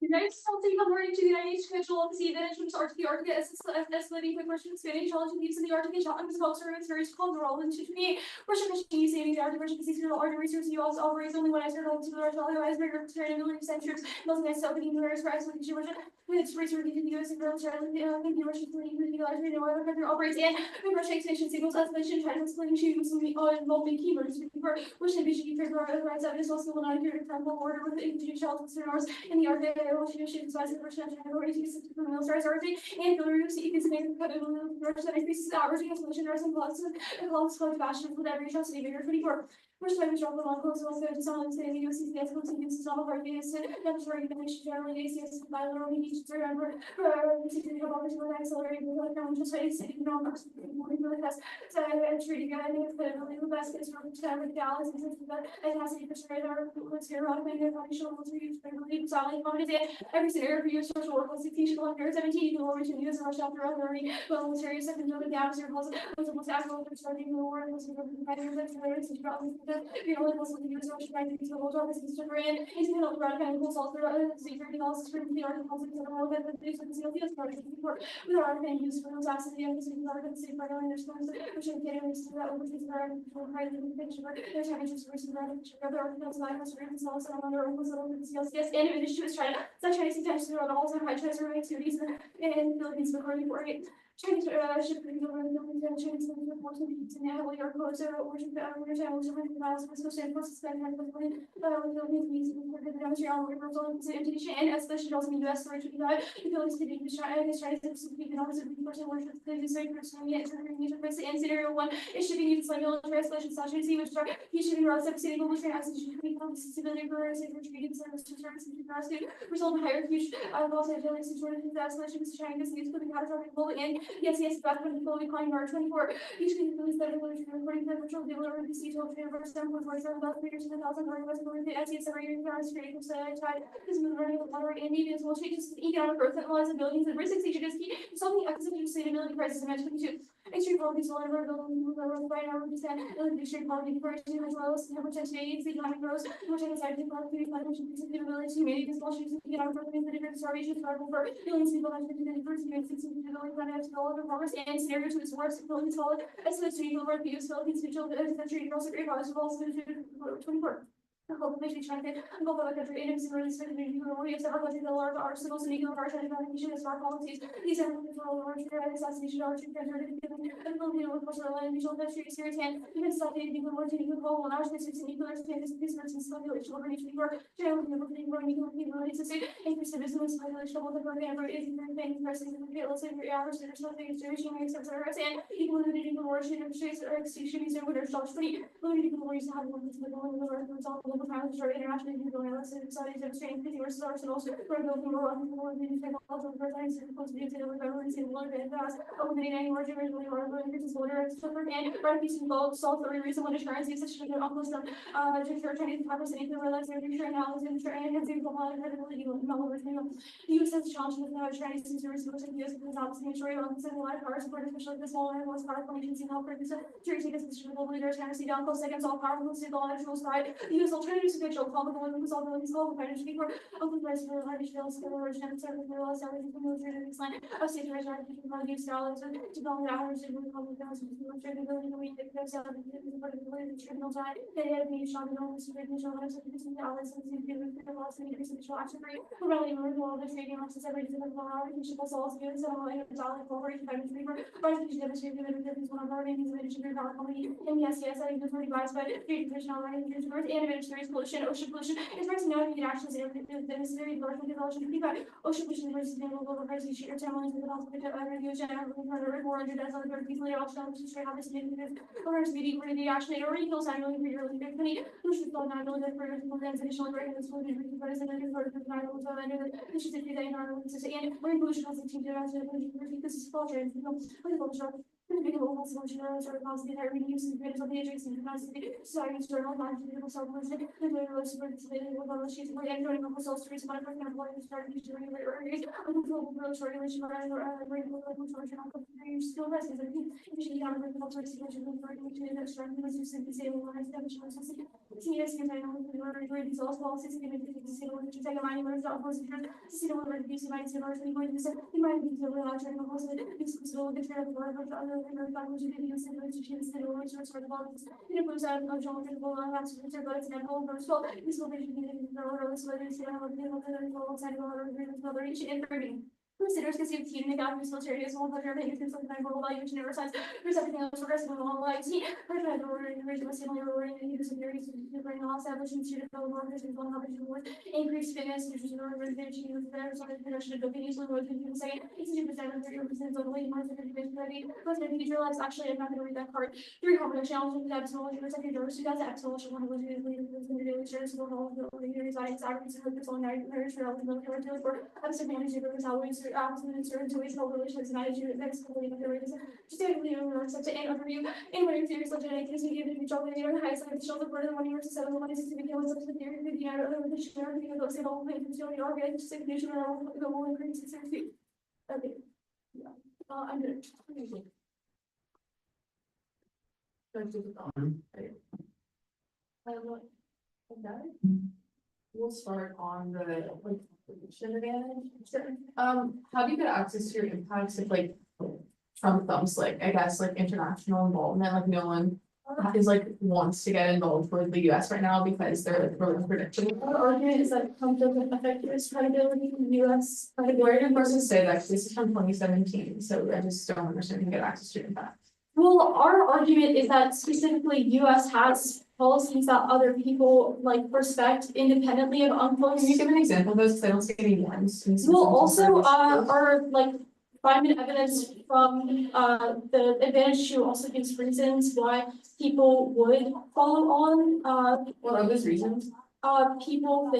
United States according to the United Schedule of the Sea Advantage to Arctic escalating quick Russian expanding challenging deeps in the Arctic and challenges coastal routes various called the Roland to 28. Russian machine saving the Arctic Russian seas all the resources you also operates only when I started to the Russian otherwise bigger terrain ability centers most nice south of the universe for isolation Russia with its research into the US and Russia the Russian fleet with the large radio oil country operates and with Russian expansion signals escalation China explaining shooting some involving keywords for Russian vision for the rise of this also will not appear to temple order with the Indian shells and stars in the Arctic Russian ships by the Russian military authority and Belarus is made of Russia increases averaging escalation and plus fashion with every atrocity bigger 24. First time we drop the long close also to someone saying the UCCS continues to solve our videos and demonstrate information generally ACS by the Roman teachers remember particularly about this with accelerating the ground just like sitting on really fast. So I'm treating it, I think it's the best is from with Dallas and that it has 80% of our let's hear a lot of foundational to use for believe solid confidence every scenario for your social work was 16 under 17 you can lower to use rush after other well military second building down your calls was almost actual starting the war was competitive you know, it was with the user trying to use the whole job as Mr. Brand, is going to run chemicals all through secret analysis for the articles and all that the use of the CLTS project report with our and use for those assets the embassy are going to see by their response, which are getting used to that overseas for highly picture. There's having just recent other articles like us for instance also on their own CLTS and initiatives trying to Chinese intentions around all time high transfer activities and Philippines before Chinese ship over the Philippines Chinese forces and heavily are close to origin channels 100 miles west coast and forces that have with Philippines means for the demonstration on rivers on Indonesia and especially also in the US for 25 the Philippines city is Chinese to be the opposite of the person worship the Israeli person yet to major place and scenario 1 is shipping used like military translation slash AC which are he shipping routes up city global train access to stability for safe retreating service to service and rescue result in higher huge also agility situation to escalation to Chinese news for the catastrophic global and yes, back when the following calling guard 24. Usually the police that are recording the virtual dealer with the detailed traverse them with voice about figures in the thousand or was going to SES every year on straight from side this move running with water and even as well changes economic growth and laws and buildings and risk just solving acquisition sustainability crisis in 22. Extreme quality solar building right now we stand extreme quality depression as well as number 10 today the economic growth which I decided to quality financial sustainability to maybe this bullshit economic growth the different starvation struggle for billions of people have been diversity and sustainability financial development and scenario to its worst Philippines solid as the street over the Philippines digital country also great possible 24. The whole country trying to go for the country and it's really spending we have several countries that large arsenals and equal partial evaluation as far policies. These are the large assassination or to country and Filipino with partial evaluation country series and even studying the more to equal whole and our specifics and equal standards of business and population over each before general people equal people to say increase the business population of the program is very pressing the let's say your average there's nothing is generation etc. and equal limited equal worship and shades or extinction is over their jobs pretty limited equal worship have one to the going over the pounds or internationally going less than studies demonstrating 50 versus arsenals for building more on more than technological programs and supposed to be able to governments in one and fast eliminating any origin originally or increases water and right piece involved solve the reason when deterrence is such a almost Chinese hyperstate to realize their future analysis and has the credibility of the US has challenged with Chinese consumers to the US because obviously ensuring on the life power support especially the small and most powerful nations in health for this to take this global leaders Tennessee down close seconds all powerful single natural side the US alternatives to control call the one who's all the ones called financial before open price for large bills for large and service for all salaries from military to line of state measure to use dollars to develop hours and public thousands of military ability to meet the salary for the tribunal time they had me shot and almost traditional lives of the dollars and the loss and increase in the action rate for really all the trading options every single hour and should also give some dollar forward financial paper partially demonstrated that is one of our names of the power company and yes I think the 35 by traditional running and administrative pollution ocean pollution is rising now the actions that the necessary north of development think about ocean pollution versus global crisis sheer tunnels with the hospital review general more under that's other easily optional to straight how this negative or meeting where the action or equals annually for your big money which is not really good for additional great and solution for the president for the final so under the issues if they are and pollution has a team to this is false and Considers team make out military as well, but everything is something I roll by which never signs. There's everything else progressive and all like see. I tried to order and original similar ordering and use of various different law establishments to develop workers and going up into work. Increased fitness, which is an organization with better sort of production of dopamine, so what can you say? 60% of 30% of the way more than 50% ready. Plus, maybe future lives actually, I'm not going to read that part. 3 hormone challenges with absolutely for second dose. 2 guys, absolutely one of those leaders in the daily service will hold the leaders, I sacraments and hookers all night, marriage for health and military for episode managing for salaries, absolute to waste whole relations, and attitude, next couple of the races. Just take a video and accept it and overview. Anyone who's serious legit case we give it to chocolate on the highest side of the shelter for the 1 year to 7 money to be killed up to the theory of the united over the share of the those in all things to the organic signation and all the whole increase in 60. Okay. Yeah. I'm good. We'll start on the like pollution advantage. How do you get access to your impacts if like Trump thumbs like I guess like international involvement, like no one is like wants to get involved with the US right now because they're like really unpredictable. Our argument is that Trump doesn't affect US credibility in the US credibility. Where did persons say that? 'Cause this is from 2017, so I just don't understand how you get access to your impacts. Well, our argument is that specifically US has policies that other people like respect independently of UNCLOS. Can you give an example of those? Because I don't see any ones. Well, also, our like climate evidence from the advantage to also gives reasons why people would follow on. What are those reasons? People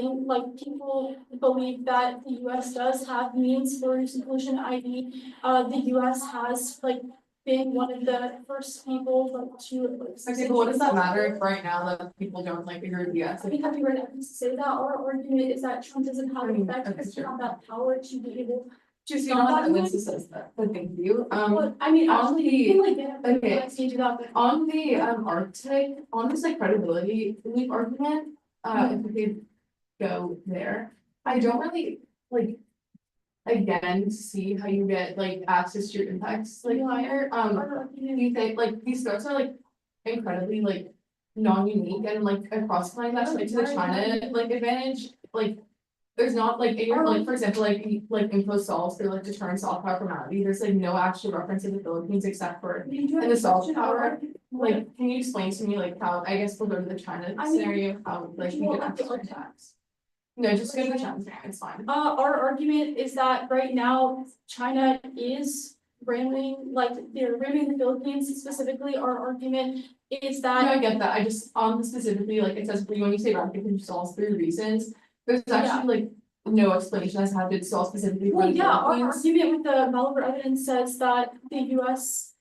believe that the US does have means for pollution ID. The US has like been one of the first people like to like. Okay, but what does that matter if right now that people don't like agree with the US? I think I'd be ready to say that our argument is that Trump doesn't have the effect because he have that power to be able. Just you know evidence that says that, but thank you. I mean, on on the Arctic, on this like credibility loop argument, if we could go there, I don't really like again see how you get like access to your impacts like higher. You think like these threats are like incredibly like non-unique and like across line that's like to the China like advantage, like there's not like in your like for example like info solves for like deterrent soft power formality, there's like no actual reference to the Philippines except for in the soft power. Like can you explain to me like how I guess we'll go to the China scenario, how like we get access to impacts? No, just go to the China scenario, it's fine. Our argument is that right now China is ramming, like they're ramming the Philippines specifically. Our argument is that. No, I get that. I just specifically like it says when you say rapid solves 3 reasons, there's actually like no explanation as to how to solve specifically. Well, yeah, our argument with the Marlborough evidence says that the US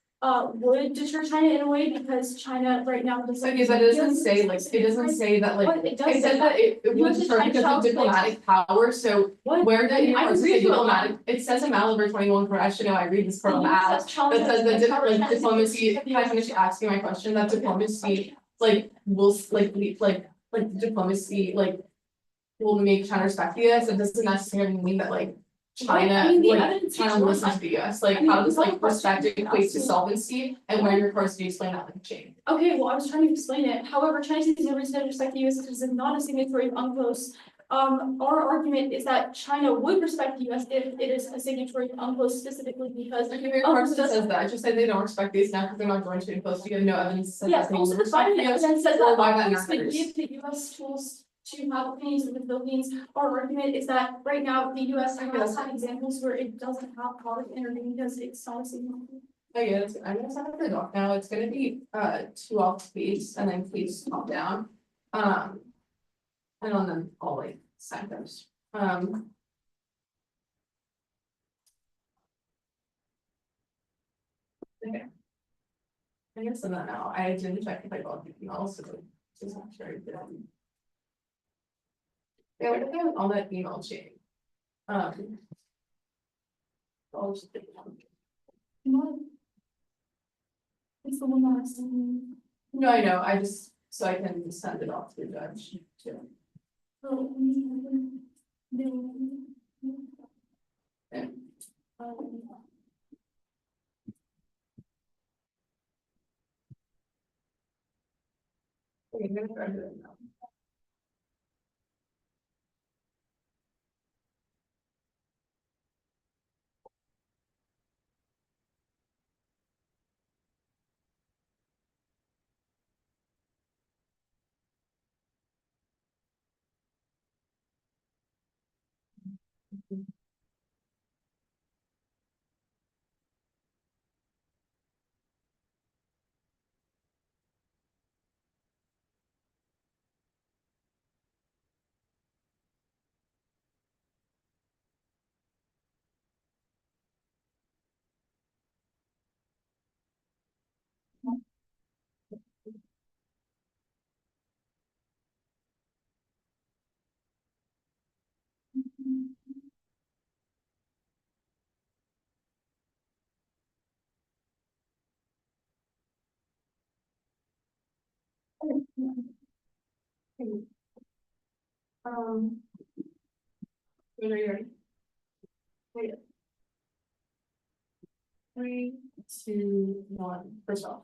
would deter China in a way because China right now doesn't. Okay, but it doesn't say like it doesn't say that like it does said that it would deter because of diplomatic power. So where did you say diplomatic? It says in Marlborough 21 for I should know I read this from that says that diplomacy. Can I finish asking my question? That diplomacy like will like diplomacy like will make China respect the US. It doesn't necessarily mean that like China China listens to the US. Like how does like respect equate to solvency and where your course do you explain that like chain? Okay, well I was trying to explain it. However, China has no reason to respect the US because it's not a signatory of UNCLOS. Our argument is that China would respect the US if it is a signatory of UNCLOS specifically because your course says that. Just say they don't respect these now because they're not going to UNCLOS. You have no evidence that yes, also the China evidence says that why that matters. Give the US tools to have opinions with the Philippines. Our argument is that right now the US has had examples where it doesn't have product intervening because it's not a signal. Oh yeah, I'm gonna set up the doc now. It's gonna be 2 off please and then please calm down. And then I'll like sign those. Okay. I'm gonna send that now. I didn't check if I got the email, so just not sure I did. Yeah, I think I was on that email chain. I'll just take it down. It's the one that I sent you. No, I know, I just, so I can send it off to the judge too. Oh, Okay. Okay, I'm gonna try to do it now. Are you ready? Wait. 3, 2, 1, first off.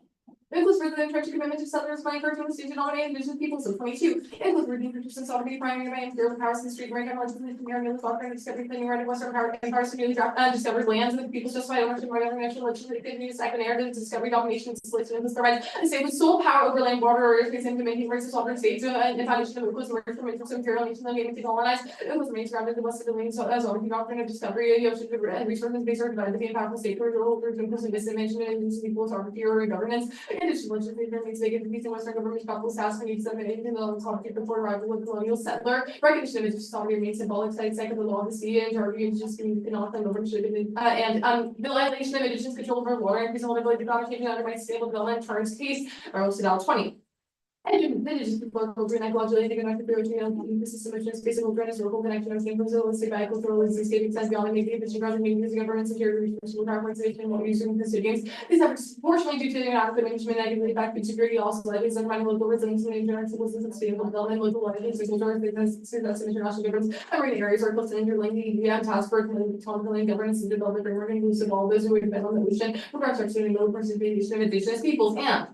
Includes further entrenched commitment to settlers by encouraging the state to nominate indigenous peoples of 22. Includes reducing persistent sovereignty, primary by imperial powers in the street, maritime legislation, American law, and discovery, cleaning right of Western power, and powers to newly discovered lands, and the people's justified ownership by international legislation, new second heir to the discovery, domination, installation, and provides the state with sole power over land, water, or airspace, and to maintain rights of sovereign states, and foundation of includes emerged from interest of imperial nations and gaming to colonize. It was remains surrounded the western domain, so as sovereignty doctrine of discovery, the ocean and resources based on divided between powerful state or rule, or inclusive disinvention and equal sovereignty or governance. In addition, legislature makes vacant peace in Western government capital status when you submit anything on the topic before arrival of the colonial settler. Recognition of indigenous sovereignty remains symbolic side of the law of the sea and majority of indigenous communities cannot claim ownership and the violation of indigenous control over water and increasing vulnerability to domination undermines stable development turns case or else 2020. And then just before green ecologically connected to the system of physical green historical connection of symbols, holistic biocultural escape extends beyond maybe the using government security resources power conservation while using custodians. These efforts proportionally due to the inadequate management negatively impact food security also levies and finding local resilience and insurance citizens of sustainable development, local livelihoods, social business, international governments, marine areas are close to interlinking the task force and autonomy governance and development framework inclusive all those who would depend on the ocean, regards our student low participation of indigenous peoples and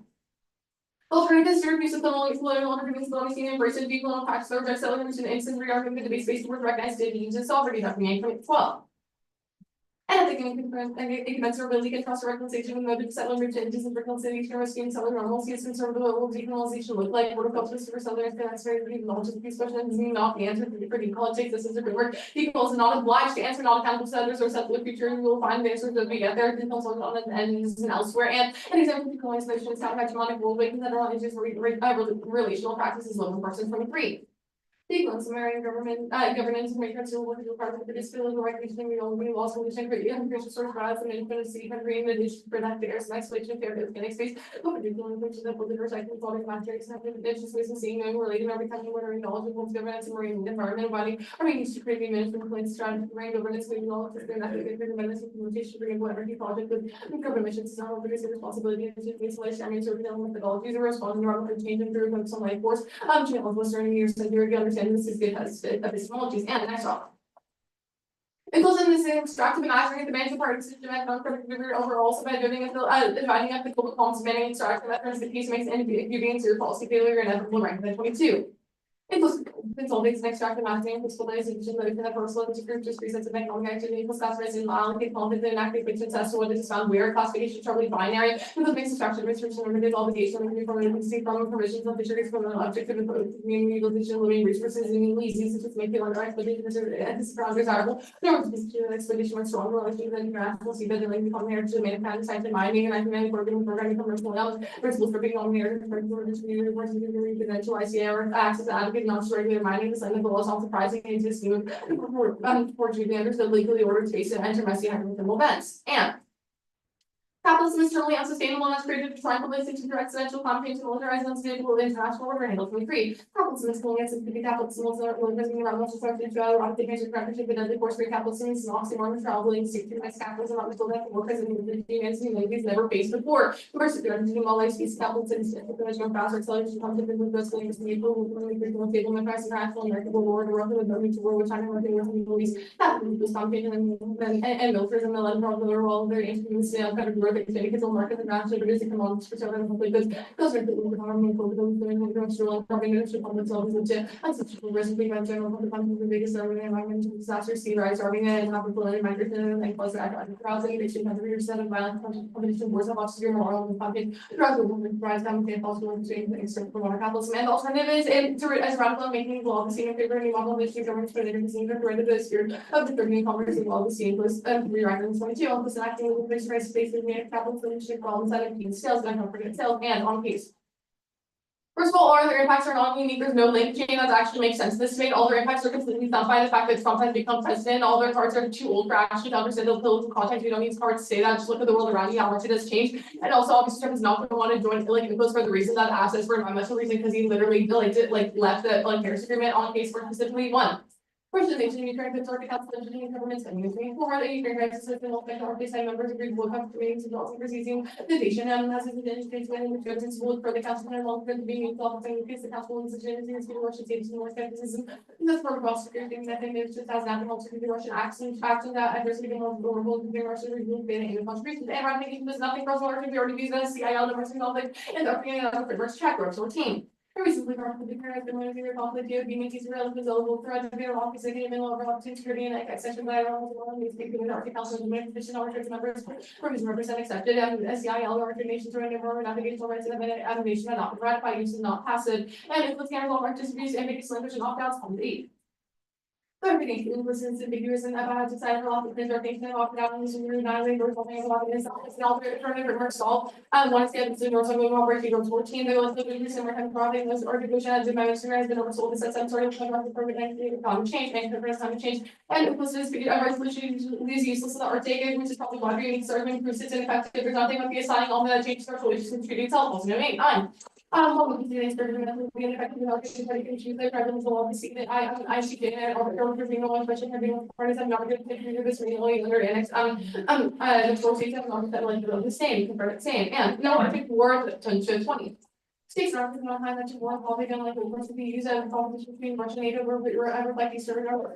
alternatives to abuse of colonial underpinnings, colonial embrace of decolonial practice, subject settlements, and instant re-argument to be based towards recognized indigenous and sovereignty, document 8.12. And I think inconmensurability can trust reconciliation with motive settlement changes and reconciliation or rescuing settler normalcy is conservative level of decolonization look like horticulturist for southern that's very knowledge of these questions is not the answer for decolonization. This is a good word. Decolonize is not obliged to answer not accountable settlers or settler future. You will find the answers that we get there. Decolonize on the ends and elsewhere. And an example of decolonization is kind of hegemonic world waking that are just relational practices. Local person 23. Decolonize American governance and matrix will work with part of the disability recognition we only law solution for immigration source files and infinity country in addition to protect the air's exploitation fair organic space. Open decolonize which is a political recycling quality matrix and additional space and seeing no related every country where knowledgeable governance and marine environment body are being used to create management plan strategy marine governance moving all to the method of governance implementation renewable energy project with government missions is not only the responsibility to isolation and development methodologies or responding to rapid change and through some life force channels was learning years and here understand this is good epistemologies and the next one. It goes in the same extractive and measuring the management part of the system and non-perfect figure overall, so by dividing up the global columns, managing extraction that turns the piece makes ambiguity your policy failure and inevitable rank by 22. It was consolidates and extract the mapping and crystallization that can have personal into group just presets of economic activity equals classification and allocate content and active fiction test so what is found where classification troubling binary because makes extraction restriction limited obligation and from provisions of fisheries from an objective and community utilization of living resources and easy such as making under expedition and this is undesirable. There was this expedition with strong relations and international seabed and like become here to maintain science and mining and economic programming commercial knowledge principles for being on here for distributed residential ICA access to adequate non-regular mining, the Senate law is not surprising and existing unfortunately understood legally ordered space to enter messy hydrothermal vents. And capital capitalism is certainly unsustainable and has created a triangle of through accidental conflicts and militarized unsustainable international order handled from free. Capitalism is pulling us into the capitalism around most of the of the major partnership and other force free capitalism is an oxymoron traveling to capitalism not until that workers and the never faced before. First, there are all life species capitalism is no faster acceleration conflict with those things the table and price international American war the world with no to war with China working with the Middle East that was conflict and militarism the land of the world very interesting kind of growth because the market and national producing commodities for several because those are the economy for the industrial government public service which is recently by general the biggest environmental disaster sea rise starving and habitability migration and plus housing they should have 3% of violent competition wars of obscure moral and public drugs will rise down the possible between things from water capitalism and alternatives and to as radical making law the same favor any model of the government for the right of the spirit of the Caribbean Congress and law the same was rewriting 22 on this acting with the space space of capitalism problems that impede sales and don't forget sales and on case. First of all their impacts are not unique, there's no link chain that actually makes sense. This made all their impacts are completely stumped by the fact that Trump has become president. All their cards are too old for actually to understand the political context. We don't need cards to say that. Just look at the world around you, how much it has changed. And also obviously Trump is not going to want to join infos for the reason that assets for environmental reason because he literally left the Paris Agreement on case for specifically one. First, the nation Ukraine consortium council engineering governments and moving forward, the Ukraine crisis has been open to side members agreed will come to meetings and also proceeding the nation and has been demonstrated with judges and support for the council and long term being involved in case the council is agenda is the Russian states and more skepticism. That's for about security and I think there's just as happened also the Russian actions that adversity being more vulnerable to the Russian regime banning and contributions. And I think there's nothing for us to be already used as CIL diversity conflict and the beginning of the framework's track or 14. Recently, the current administrative your conflict here, being is relatively available threat to be office again, and overall to security and extension by needs to be given our council and petition our church members from his represent accepted and SCIL or nations or any navigational rights and animation and not ratified use is not passive and if the scanners all distributes and make language and opt outs on the 8. Clarification listens ambiguous and about decided for lots of clarification and opt out and this is really not or something about this it's an alternative framework solved. One is the North American Operation 14, there was the similar kind of problem was artificial as my minister has been oversold the sense sort of climate change and the first climate change and it was this a resolution is useless in the Arctic, which is probably why we need to start to improve its ineffective there's nothing about the assigning all that change structural issues in treaty itself also no 9. What would be the experiment that would be ineffective in everybody can choose their presidents will obviously that I see it or being one question having one parties I'm not going to do this really under annex the four states have not that like the same confirm it same and no I think war 10 to 20. States are not high much war probably going like to be used as a competition between Russia and NATO wherever like Eastern or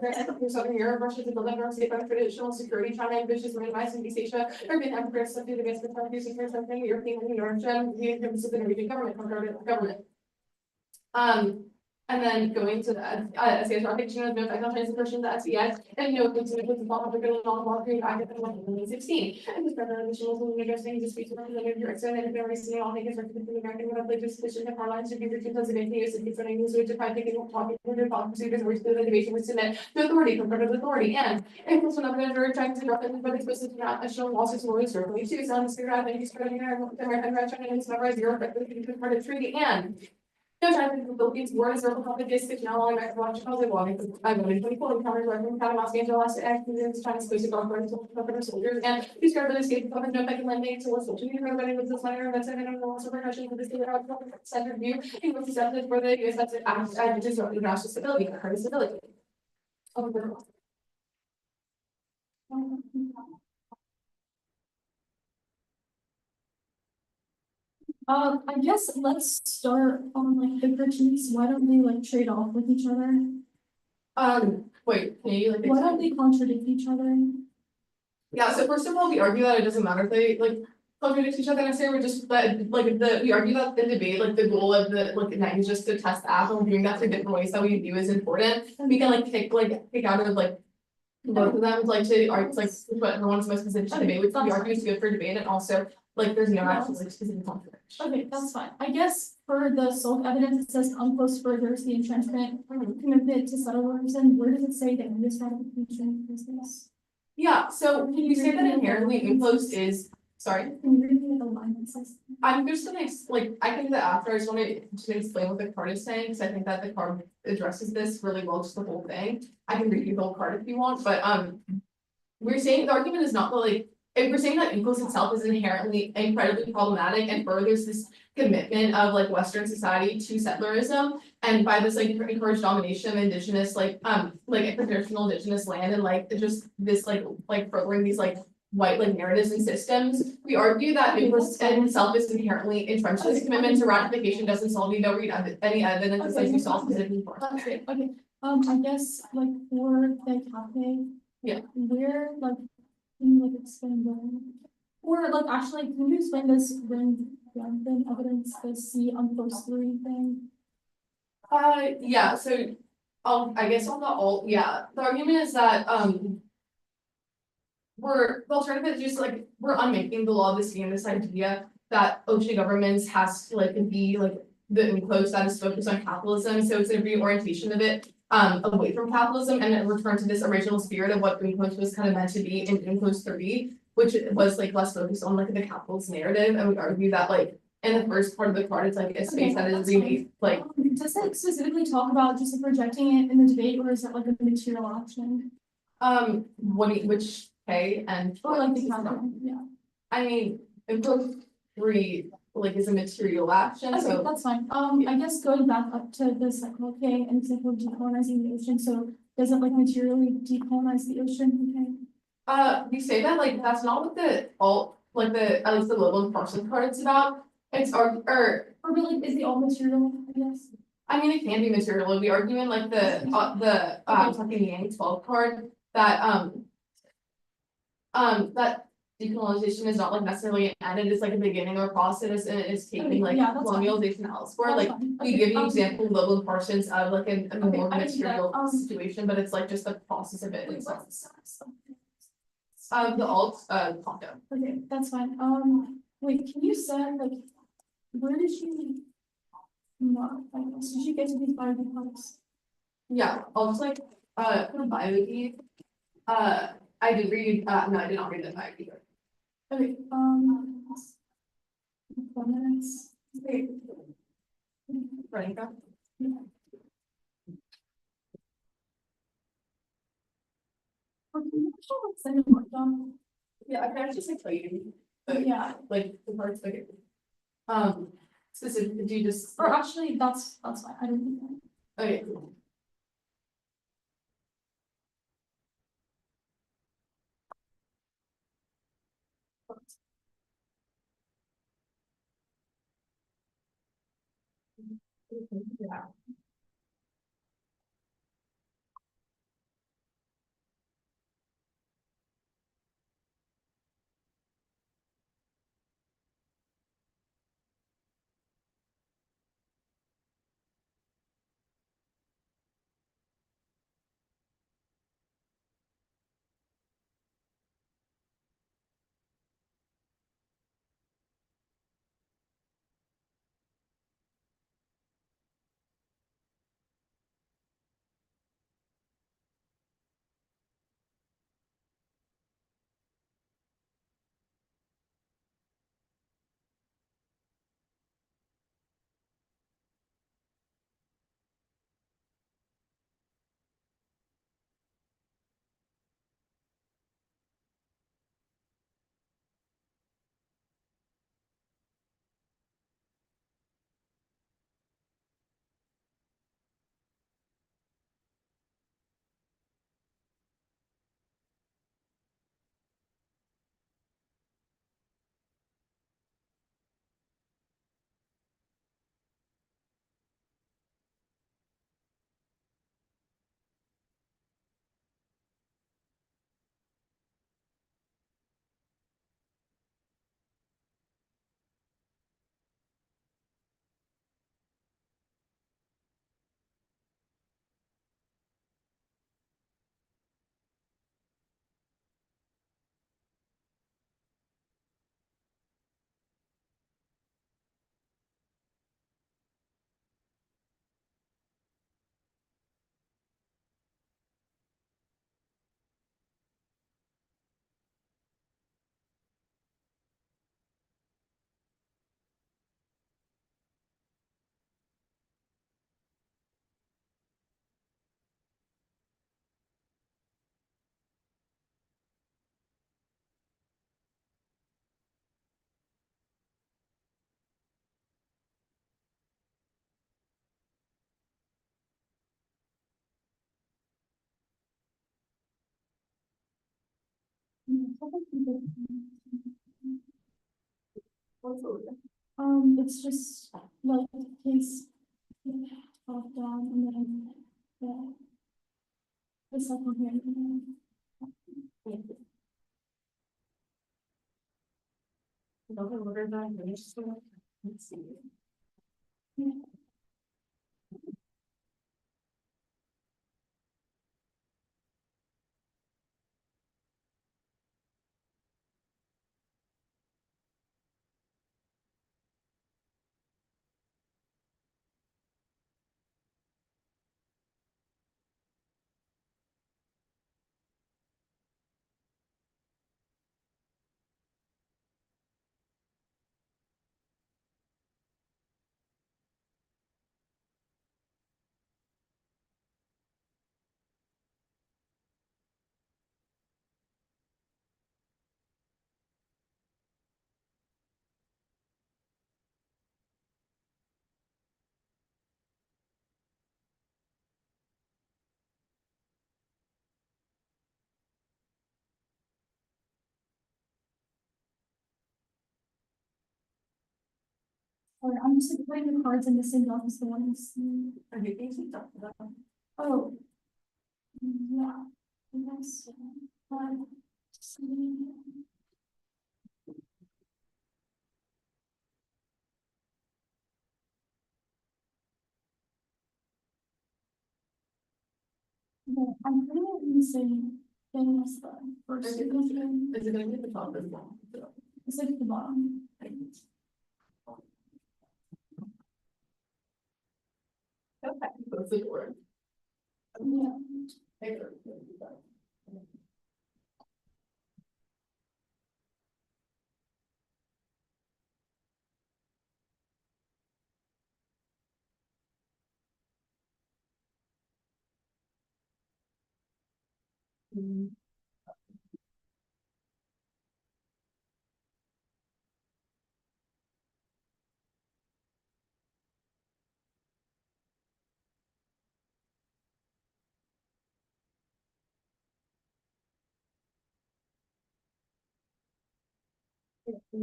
Southern Europe, Russia to build up our state by traditional security, China ambitious minimize in East Asia, European empires subdued against the countries and something European and Norwegian, the Norwegian government. And then going to the SAS architecture of no technical transition the SES and no continuity to follow the long period act of 2016. And this preparation was addressing the speech representative your extended and very senior all makers recommended the American Republic legislation of parliament to be reduced as an use of different angles which define taking talking with the procedures or the debate with submit to authority confronted with authority and it was another very trying to drop it but it's supposed to not as shown losses more certainly too so on the figure out that he's spreading the American Trying to summarize Europe but part of treaty and no time for the Philippines war is local public district now all American watch calls it water because I voted 24 and counters working kind of Los Angeles and China's place to go for soldiers and these are the state government no back lending to what's social media running with this letter that's and also repression for the state of center view and what's accepted for the US that's averages of national stability or stability. I guess let's start on like the critiques. Why don't they like trade off with each other? Wait, can you like why don't they contradict each other? Yeah, so first of all, we argue that it doesn't matter if they like contradict each other necessarily, we're just that we argue that the debate, like the goal of the night is just to test the app and doing that through different ways that we view is important. And we can pick out of both of them to argue what everyone's most specific to debate, which we argue is good for debate and also there's no actual specific contradiction. Okay, that's fine. I guess for the SOLC evidence, it says come close furthers the entrenchment commitment to settlers, and where does it say that this ratification is this? Yeah, so can you say that inherently enclosed is sorry? Can you read me the line that says? I'm just gonna I think that after I just want to explain what the card is saying, because I think that the card addresses this really well, just the whole thing. I can read you the whole card if you want, but we're saying the argument is not that if we're saying that UCLOS itself is inherently incredibly problematic and furthers this commitment of like Western society to settlerism, and by this like encouraged domination of indigenous like traditional indigenous land, and like just this like furthering these like white like narratives and systems, we argue that UCLOS in itself is inherently entrenched. This commitment to ratification doesn't solve, you don't read any evidence like you saw specifically for. Okay, I guess like for the cafe. Yeah. Where like, can you like explain that? Or like actually, can you explain this when evidence, the C on post three thing? Yeah, so, I guess on the alt, yeah, the argument is that, the alternative is just like, we're unmaking the law of the sea, and this idea that ocean governments has to like be like the enclosed that is focused on capitalism, so it's a reorientation of it away from capitalism and then return to this original spirit of what enclosed was kind of meant to be in enclosed 3, which was like less focused on like the capitalist narrative, and we argue that like in the first part of the card, it's like a space that is really like. Does it specifically talk about just like projecting it in the debate, or is it like a material action? Which pay and. Or like the countdown, yeah. I mean, enclosed 3 like is a material action, Okay, so. that's fine. I guess going back up to the cycle, okay, and example of decolonizing the ocean, so does it like materially decolonize the ocean, okay? We say that like that's not what the alt, like the, at least the Global Enforcement card is about. It's or really, is the all material, I guess? I mean, it can be material. We'll be arguing like the fucking Yang 12 card that that decolonization is not like necessarily an end, it is like a beginning or process, and it is taking like yeah, that's fine. colonialization elsewhere. That's Like fine. we give you example global enforcement of like a more I see that. material situation, but it's like just the process of it. Wait, itself. what's the size? The alt Tonto. Okay, that's fine. Wait, can you say like, where did you? No, I guess, did you get to these parts? Yeah, I'll just like for biology. I did read, no, I did not read the biology. Okay, 4 minutes. Okay. Running back. Yeah, I kind of just like tell you. Yeah, Like the parts like. Specifically, do you just? or actually, that's fine. I don't think. Okay, cool. Yeah. It's just like his off down and then the second here. Let's see. Or I'm just like putting the cards in the same box as the ones. Okay, thanks for talking about that. Oh. Yeah. Yes. Yeah, I'm putting it in the same thing as the first. Is it gonna be at the top as well? It's like at the bottom. Okay, that's the word. Yeah.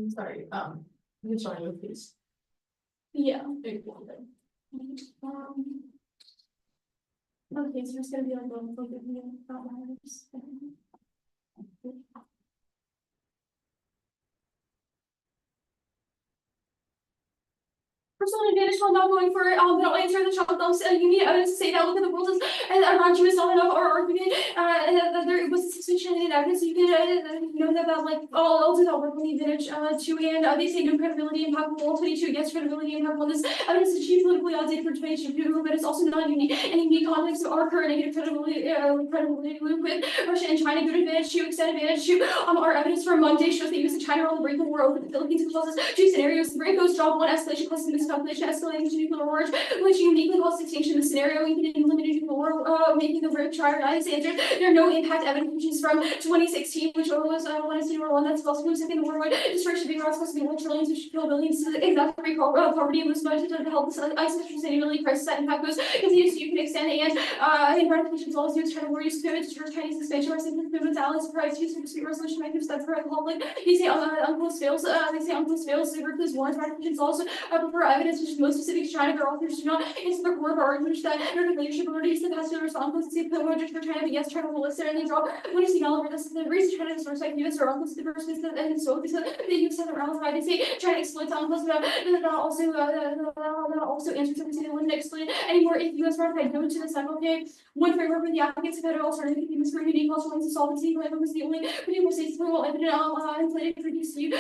Sorry, you're showing with these. Yeah. Okay, so it's gonna be on both like the outliers. Personal advantage while not going for it, don't answer the child themselves, you need evidence to say that, look at the rules and around you is not enough, or argument, that there was suspicion and evidence, you can, know that, like, all do not work on the advantage, to, and, they say no credibility and have 22 against credibility and have this evidence is chief politically outdated for 22, but it's also not unique, and unique context of our current negative credibility, with Russia and China, good advantage to, extend advantage to, our evidence from Monday shows the US and China are on the brink of war over the Philippines, causes two scenarios, the break goes job one escalation causes miscalculation, escalating to nuclear war, which uniquely causes extinction in the scenario, even limited nuclear war, making the road trial answered. There are no impact evidence, which is from 2016, which was when I see one that's supposed to be second war, destruction being supposed to be trillions, which kill billions, exactly poverty was budgeted to help the isolation sustainability crisis that impact goes continues, you can extend and ratifications also use China war use pivot to Chinese expansion or simple pivots allies surprise use dispute resolution mechanisms that for the public. They say unclosed fails, super close warrants ratifications also prefer evidence which is most specific to China, but authors do not answer the core of our argument that American leadership abilities the past to respond to the project for China, but yes, China will listen and they draw when you see all over this the reason China is like US or unclosed the first is that and so because the use of the rounds by they say China exploits unclosed but also answers something they wouldn't exploit anymore if US ratified go to the second page. One framework for the applicants federal alternative is for unique cultural insolvency, but it was the only particular states will evident inflated previous view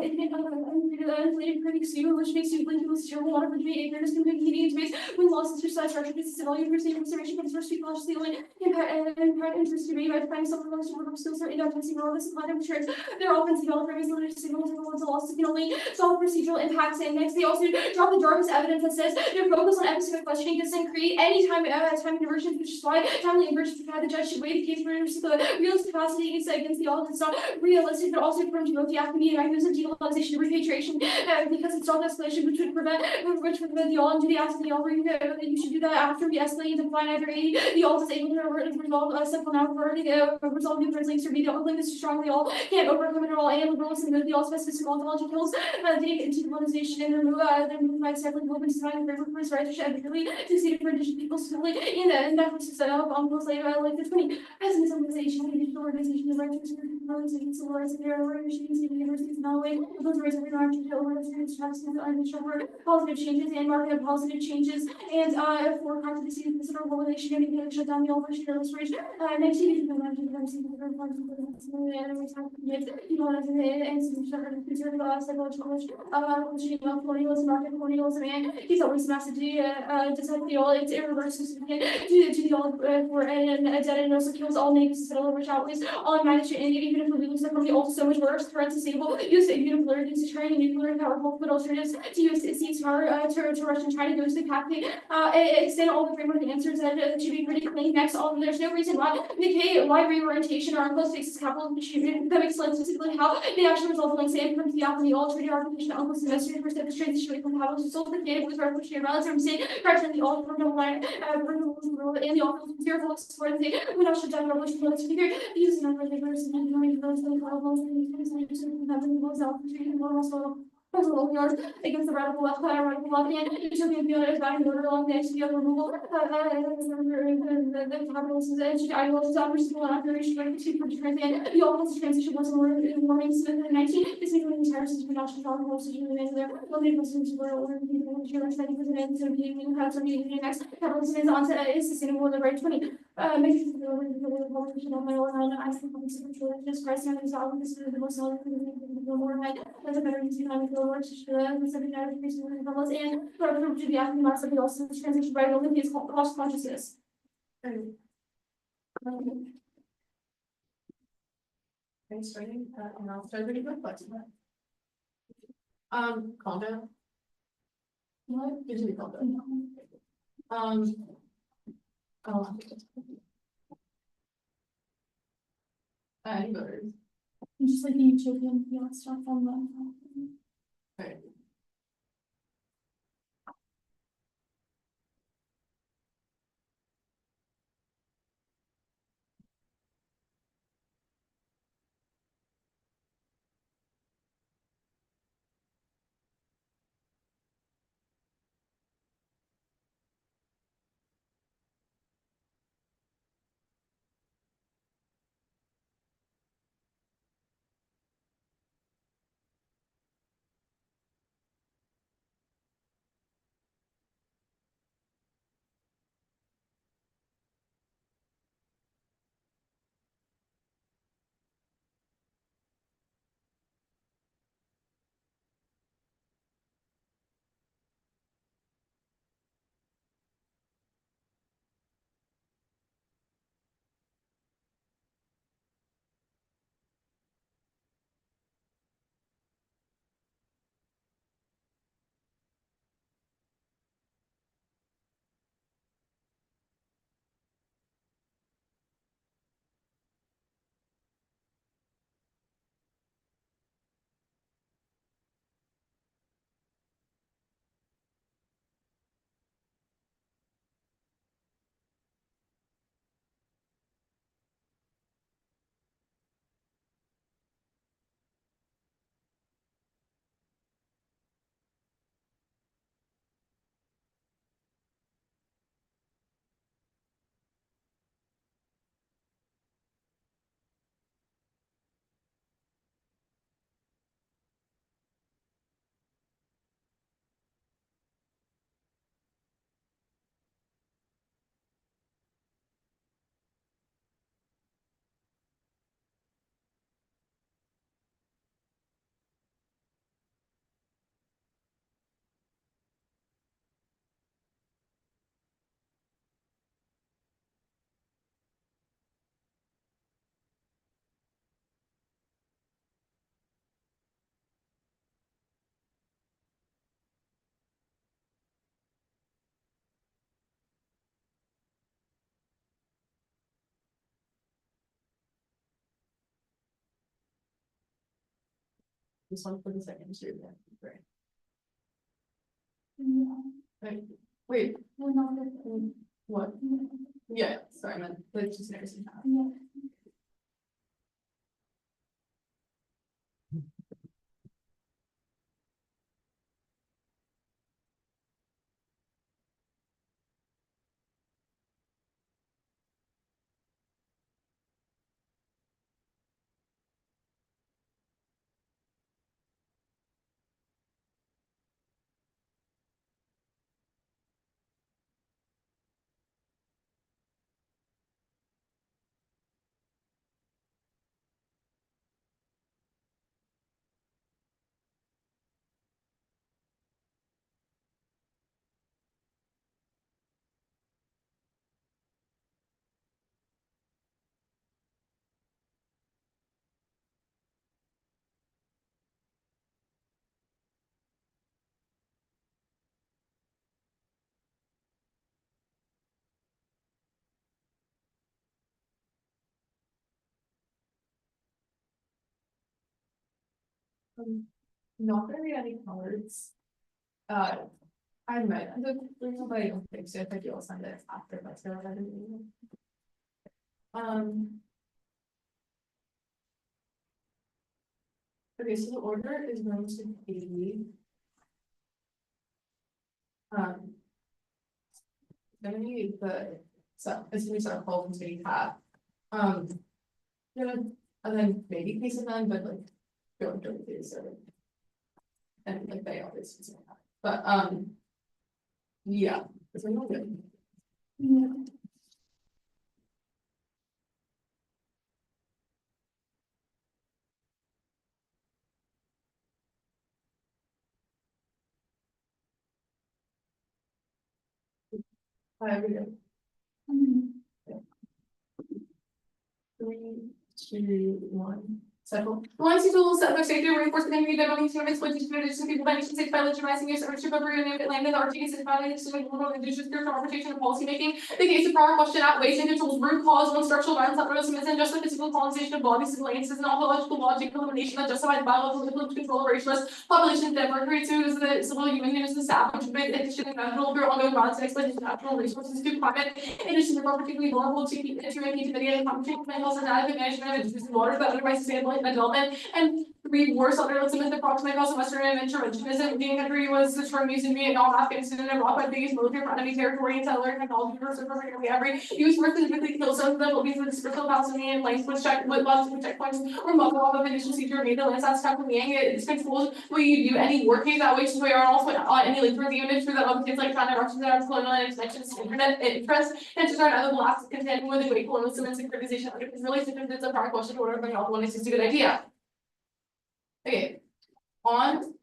inflated previous view, which makes you believe was zero water for debate ignorance competing space when losses to size structure is civil university consideration for the first people the only impact interest to me by finding some of the most skills or independence in all this applied insurance. They're often developed previous limited signals and the ones a lot laws can only solve procedural impacts. And next, they also drop the darkest evidence that says their focus on episodic questioning doesn't create any time conversions, which is why timely inversions provide the judge to weigh the case for the realistic capacity against the odds. It's not realistic, but also prone to both the academia and mechanism of decolonization and repatriation, because it's not escalation, which would prevent the all into the act of the all. You should do that after we escalate and find either the all is able to resolve simple now for resolve new links or be the only this strongly all can't overcome it at all. And liberalism and the all specific ontology kills the decolonization and remove my settling open to find the first right to shed really succeeded for indigenous people slowly in that process of almost like the 20 as an organization, the digital organization, the right to organization, civil rights, and their organizations, universities, and all way those rights of interaction to organizations, positive changes and market positive changes and for practice to consider relation and shut down the old version of restoration. Next year, you can imagine the same and colonialism, market colonialism, and he's always massive decide the all it's irreversible to the all for and dead and also kills all natives settle which outweighs all management and even if we lose them from the old so much worse threats sustainable use of unipolarity to turn nuclear power multiple alternatives to use its power to Russia and China goes to the cafe extend all the framework answers that should be pretty clean. Next, there's no reason why why reorientation or unclose faces capital that makes sense specifically how the action result links and from the alpha the alternative application of unclose semester for step transition away from capital to solve the data with revolutionary violence from state correction the all from the line and the all from fearful explore the state when I should done revolution for the speaker using our papers and knowing those and problems and having those out treating more also against the radical left, radical left, and usually the other is back in order along the XPO removal. The capitalists and ideologists unreasonable and operation like the and the opposite transition was warming Smith in the 19th. This including the entire system of national power forces really made there. Located Muslims were older people and Jewish study president, so being had some meeting next. Capitalism is on is sustainable in the right 20. Makes the revolution of my own I think just Christ and his album is the most solid more head as a better using on the Lord the secondary increase in the levels and to the acting mass of the also transition right only his cost consciousness. Okay, starting, and I'll start reading my question. Calm down. What? Usually calm down. Oh. Any voters? Just like you chicken, stuff on the. Right. This one for the second student, right? Like, wait, We're not gonna- what? Yeah, sorry, I meant, like, just nursing house. Yeah. Not gonna read any cards. I might, the reason why I don't think so, if I do, I'll send it after, but still, I didn't. Okay, so the order is going to be. Gonna be the, so, it's gonna be sort of called into being hat. And then maybe case of them, but like, don't do so. And like they always say that, but, yeah, it's a little good. Yeah. We go. Mhm. 3, 2, 1. Settle. Once you tools that safety reinforcement and you don't need to explain to people that you say by legitimizing your ownership of real name land, the RTC is violating the rule of indigenous spiritual interpretation of policy making. The case of prior question outweighs individuals' root cause when structural violence that racism isn't just the physical colonization of bodies and lands, is an ontological logic elimination that justifies biological control of racialist population endeavor. Create two is the civil human is the savage, but it should be natural through ongoing violence and exploitation of natural resources to climate. In addition, they're particularly vulnerable to mitigate conflict, mental health, and adequate management of introducing waters that otherwise sustainable development. And 3, worse under limits the proximate cause of Western interventionism. The country was the term used in Vietnam, Afghanistan, and Iraq by the biggest military for enemy territory and cellular technology for nearly every use for specifically kill some of them will be for the spiritual Palestinian lands which check with lots of checkpoints or muckle off of initial seizure made the lands that's stuck with Yang. It's controls where you do any working that way, so we are also any link for the unit through that other kids like China, Russia, that are colonial and extensions, internet interest, and to start other blast contending with the great colonialism and synchronization. It's really significant. It's a power question to order, but y'all want to see a good idea. Okay, on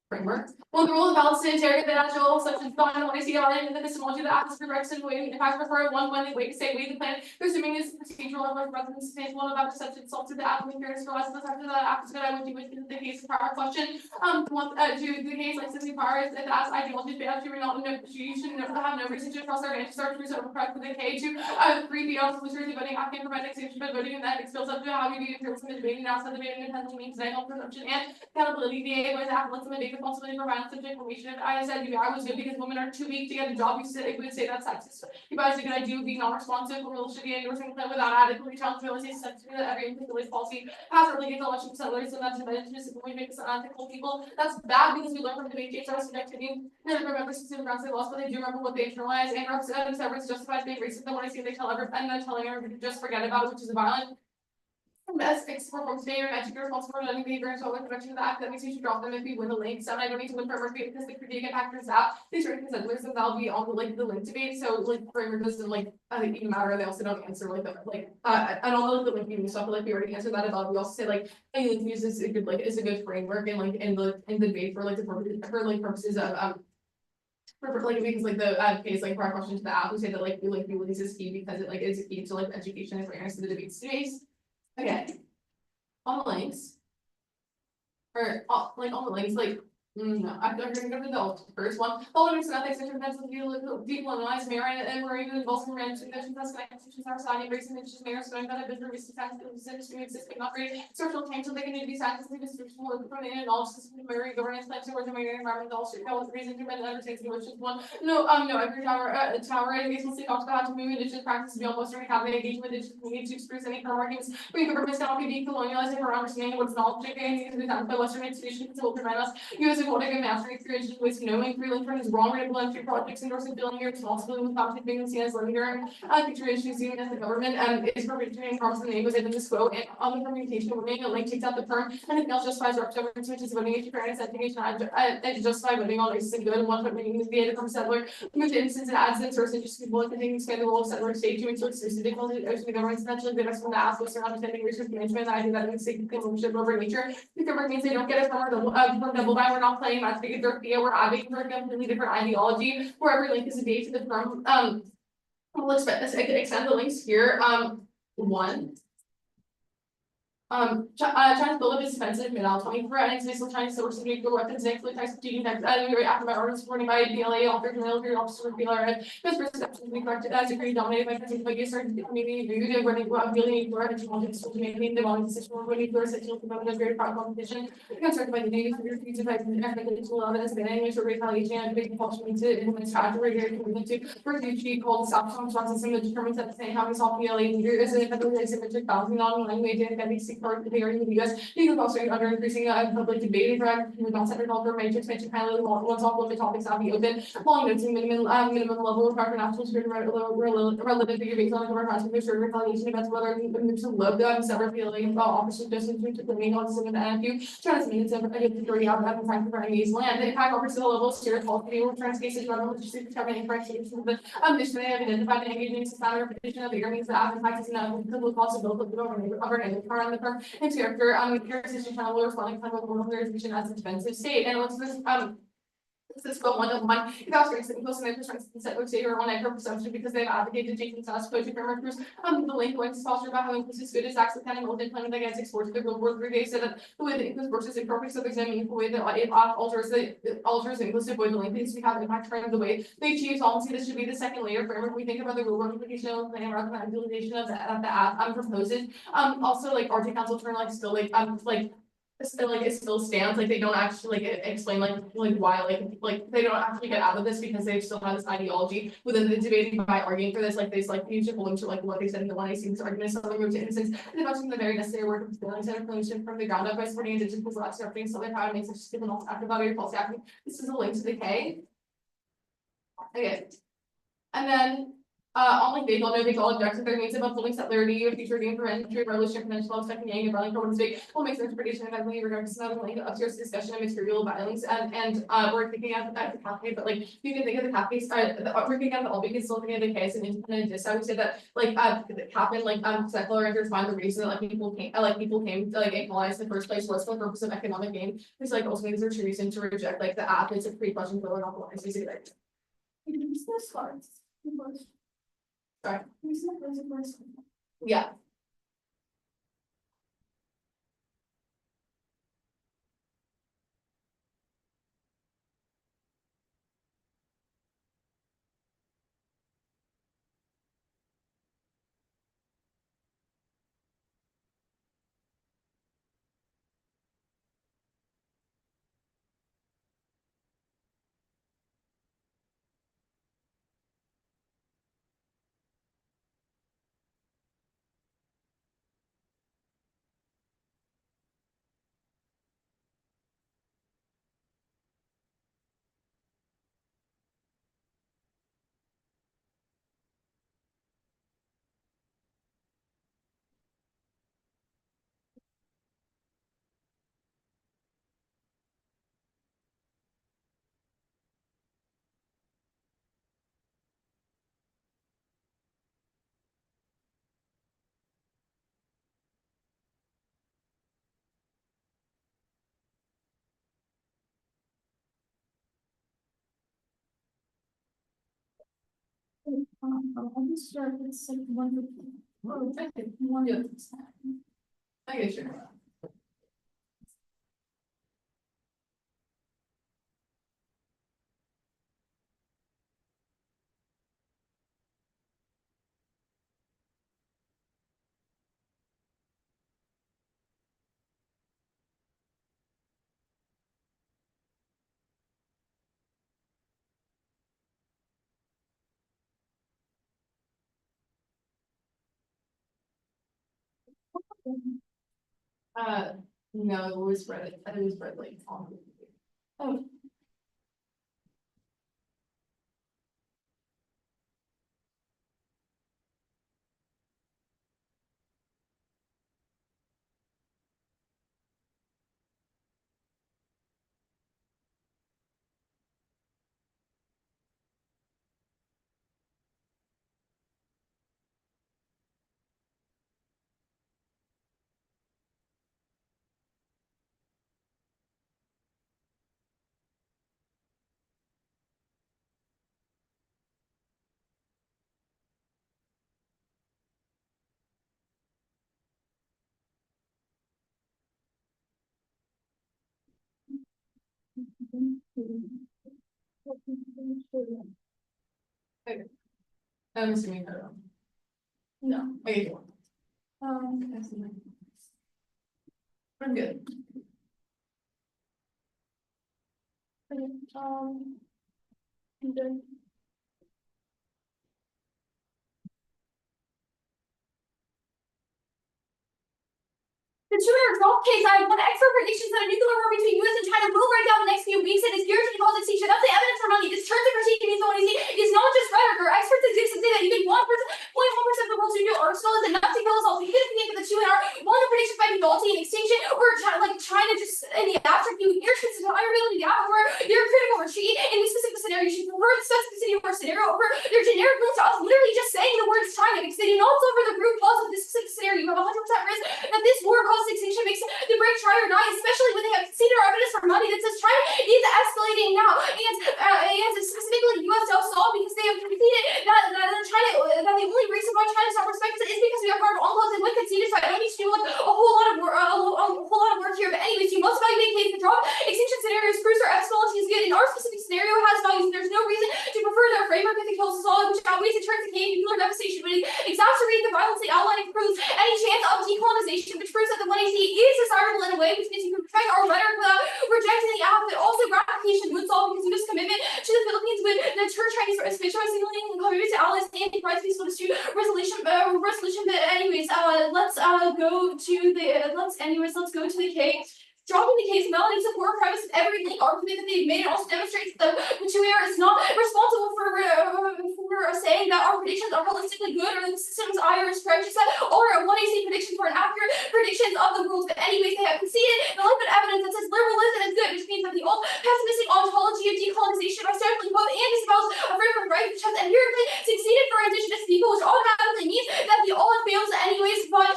framework. Well, the rule of balance to interrogate the natural substance gone and when I see all in the epistemology, the atmosphere directs and way if I prefer one when they wait to say the plan, presuming is procedural and residence sustainable about perception salt to the atom appearance for less than after the after I would do it in the case of power question. One to the case like simply power is as ideology fails to not you should have no reason to trust our advantage start to over correct with the K to 3 beyond solutions voting I can prevent extinction but voting in that expels up to how we do imperialism and debating now so the debate independently means on presumption and accountability. VA was applicants and make responsibility for violence subject information. If I said I was good because women are too weak to get a job, you said it would say that's sexist. You guys are good idea of being non-responsive or should be endorsing the plan without adequately accountability sensitive that every individual's policy has a really good election for settlers and that's just we make us unethical people. That's bad because we learn from debate games our subjectivity. They remember specific grounds they lost, but they do remember what they internalize and representatives ever justifies being racist. Then when I see they tell everyone and then telling everybody to just forget about it, which is violent. Best export from today or magic responsible for letting behavior and so with prevention of the act that makes you should drop them if you win the link. So I don't need to win for every because the critique factors out. These are considerers and that'll be on the link debate. So like framework doesn't I think even matter. They also don't answer and all the link using stuff we already answered that above. We also say any link use is a good framework and in the debate for purposes of because the case prior question to the app we say that we use is key because it is a key to education and fairness in the debate space. Okay, on the links, or on the links, No, I'm going to go to the first one. Following nothing such events of decolonize mayor and we're even involved in random conditions as connections are signing racing issues mayor so I'm gonna be recent times the industry existing upgrade social change so they can be scientists and distribution work from in and all systems marine governance plans to work in marine environment all street health reason to and undertakes which is one. No, every tower engagement city talks about to move indigenous practice beyond Western cabinet engagement indigenous community to express any current arguments. We governments cannot be decolonializing or understanding what's knowledge and needs to be done by Western institutions that will prevent us. Using what I mastering experience with knowing freely from his wrong random entry projects endorsing billing your responsibility with conflict being seen as living during future issues seen as the government is perpetuating harms in the name within this quote and on the communication of women, a link takes out the term and it else justifies representatives which is voting issue fairness education and justify voting on races and good and one foot meaning is the end from settler moved instance and adds in source interest people continuing to expand the role of settler state to source difficulty the government essentially good us from the aspects around understanding research management I do that in state ownership over nature. The government means they don't get it from our double by we're not playing match to get their fee we're advocating for a completely different ideology where every link is a date to the firm we'll extend the links here one China's build up is defensive mid Altamont for and it's Chinese sources nuclear weapons nuclear types of teaching types after my orders supporting by DLA offered military officer PLR misperceptions we corrected as agreed dominated by countries like certain community viewed when they go out building nuclear and wanted to maintain the volume decision when nuclear situation promoted very proud competition concerned by the Navy for future types of ethical evidence and any sort of retaliation and big compulsion to implement strategy very committed to refugee called South Strong system that determines at the same time as all PLA leaders is a federal asymmetric balancing on language and basic part of the area in the US. Legal costs are under increasing public debate interact with non-separate for major expansion highlight once all of the topics have be open. Long noting minimum level of power national security relevant figure based on the cover class with retaliation events whether to load several PLA officers just into the main on some of the NFU trying to submit some security out of time for these land. The impact offers to the level of serious quality returns cases rather than just determining corrections of the mission they have identified and engaging society repetition of the earnings that have impacted and the cost of both of the government around the firm and character characterization channel will respond to the vision as a defensive state. And what's this quote one of mine, if I was going to post in their perspective would say or one acre perception because they've advocated taking us poetry from workers. The link going to sponsor about how inclusive good is actually kind of open employment that gets exported to the real world where they said that the way that inclusive works is imperfect, so there's no meaningful way that it alters inclusive way the link needs to have an impact trend of the way they achieve solvency. This should be the second layer framework. We think about the real world implication of the plan rather than implementation of the app proposes. Also like RT Council turn like still it still stands like they don't actually like explain like why like they don't actually get out of this because they still have this ideology within the debating by arguing for this like they like you should hold to like what they said in the one I see this argument is something to innocence and developing the very necessary work of building center pollution from the ground up by supporting indigenous people last surfing so they're how to make such given also after battery false acting. This is a link to the K. Okay. And then on like they all objective their needs about building settlerity or future game for entry revolution conventional second yang and running for state will make interpretation of heavily regardless of the link upstairs discussion of material violence and we're thinking of the cafe but like you can think of the cafes we're thinking of the all because still thinking of the case and independent dis I would say that like it happened like secular renters find the reason that like people came to like equalize in the first place was for the purpose of economic gain because like ultimately there's a reason to reject like the app it's a pre-question bill and all the easy like sorry. Yeah. I'll just start with like one. Okay, sure. No, it was read like on. Oh. Okay. I'm assuming her. No. Okay. Um, I'm good. okay, I'm good. The two-year golf case, I have one expert predictions that a nuclear war between US and China will break out in the next few weeks and is guaranteed to cause extinction. That's the evidence for money. This turns the critique means what we see is not just rhetoric. Our experts exist to say that even 1%, 0.1% of the world's nuclear arsenal is enough to kill us all. So even if we think that the two in our one of the predictions might be faulty in extinction, or China just in the abstract view, your truth's entire ability to outpower your critical retreat in this specific scenario. You should prefer the specificity of our scenario over their generic links to us literally just saying the words China because they do not solve for the root cause of this specific scenario. You have 100% risk that this war causes extinction, makes the break try or die, especially when they have conceded our evidence for money that says China is escalating now, and specifically U.S. saw because they have conceded that the only reason why China is not respected is because we are part of all laws and when conceded, so I don't need to do like a whole lot of work here. But anyways, you must evaluate case the drop extinction scenarios proves our epistemology is good. In our specific scenario has values, and there's no reason to prefer their framework if it kills us all, which outweighs the turns of nuclear devastation, but it exacerbates the violence they outline and proves any chance of decolonization, which proves that the 1AC is desirable in a way, which means you can perfect our rhetoric without rejecting the app, but also gratification would solve because U.S. commitment to the Philippines would deter Chinese space by signaling and commitment to allies and price peaceful dispute resolution. But anyways, let's go to the case. Dropping the case validates the core premise of every link argument that they've made. It also demonstrates that the two is not responsible for saying that our predictions are holistically good or the system's iris prejudice or a 1AC prediction for an accurate predictions of the rules. But anyways, they have conceded the limited evidence that says liberalism is good, which means that the old pessimistic ontology of decolonization by certainly quote and dispels a framework right which has inherently succeeded for indigenous people, which automatically means that the all fails anyways. But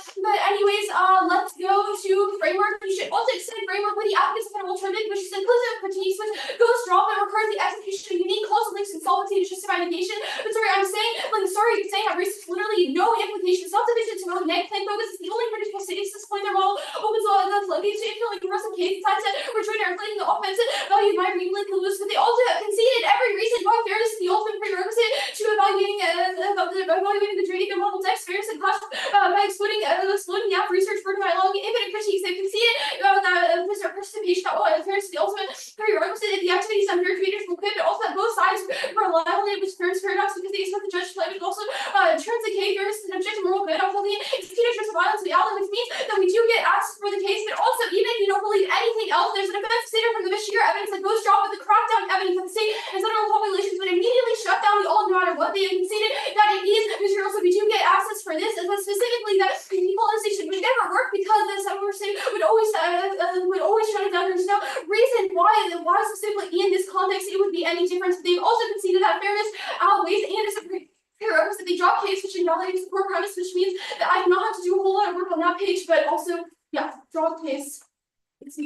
anyways, let's go to framework. You should also extend framework with the advocates of an alternative, which is inclusive critiques, which goes drop and recurs the execution of unique causal links and solvency to justify negation. But sorry, I'm saying, you're saying that research literally no implications, not division to really negative focus is the only critical status to explain their model opens all the floodgates to infilling the rest of case signs that rejoin our inflating the offensive value of my reading loose, but they also have conceded every reason why fairness is the ultimate prerequisite to evaluating the trading of model text fairness and class by excluding the app research for dialogue infinite critiques. They've conceded that participation that fairness is the ultimate prerequisite if the activities on your creators will quit, but also that both sides rely on it, which fairness paradox because they expect the judge to play, but also turns the case fairness is an objective moral good of holding executed just violence to the outlet, which means that we do get access for the case, but also even if you don't believe anything else, there's an offense considered from the sheer evidence that goes drop with the crackdown evidence that the state and federal populations would immediately shut down the all no matter what. They have conceded that it is material, so we do get access for this, and specifically that the decolonization would never work because this would always shut it down. There's no reason why specifically in this context it would be any different. They've also conceded that fairness outweighs and is a prerequisite. They drop case which invalidates the core premise, which means that I do not have to do a whole lot of work on that page, but also yeah, drop case. It's